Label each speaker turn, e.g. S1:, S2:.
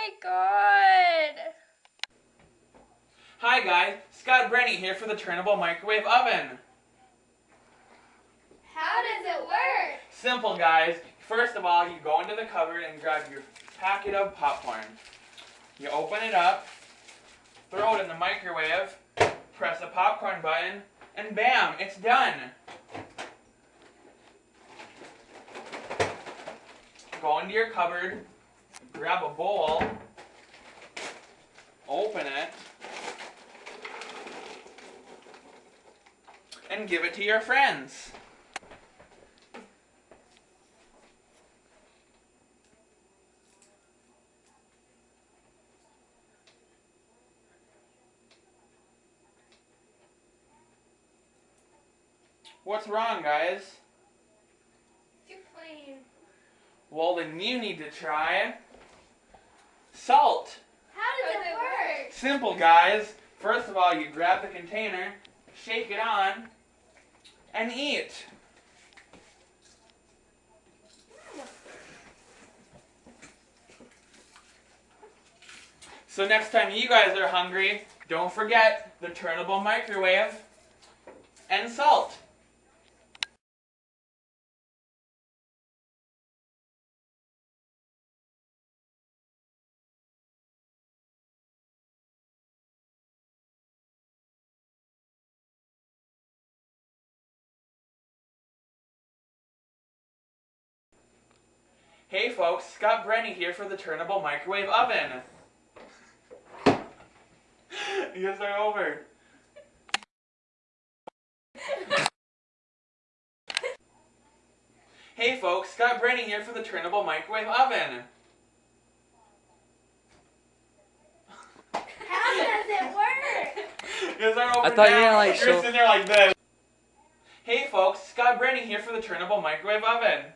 S1: my god.
S2: Hi guys, Scott Brenny here for the Turnable microwave oven.
S1: How does it work?
S2: Simple guys. First of all, you go into the cupboard and grab your packet of popcorn. You open it up, throw it in the microwave, press the popcorn button, and bam, it's done. Go into your cupboard, grab a bowl, open it, and give it to your friends. What's wrong, guys?
S1: Too plain.
S2: Well, then you need to try salt.
S1: How does it work?
S2: Simple, guys. First of all, you grab the container, shake it on, and eat. So next time you guys are hungry, don't forget the turnable microwave and salt. Hey folks, Scott Brenny here for the Turnable microwave oven. You guys are over. Hey folks, Scott Brenny here for the Turnable microwave oven.
S1: How does it work?
S2: You guys are over.
S3: I thought you
S2: now.
S3: were gonna, like,
S2: You're
S3: show-
S2: sitting there like this. Hey folks, Scott Brenny here for the Turnable microwave oven.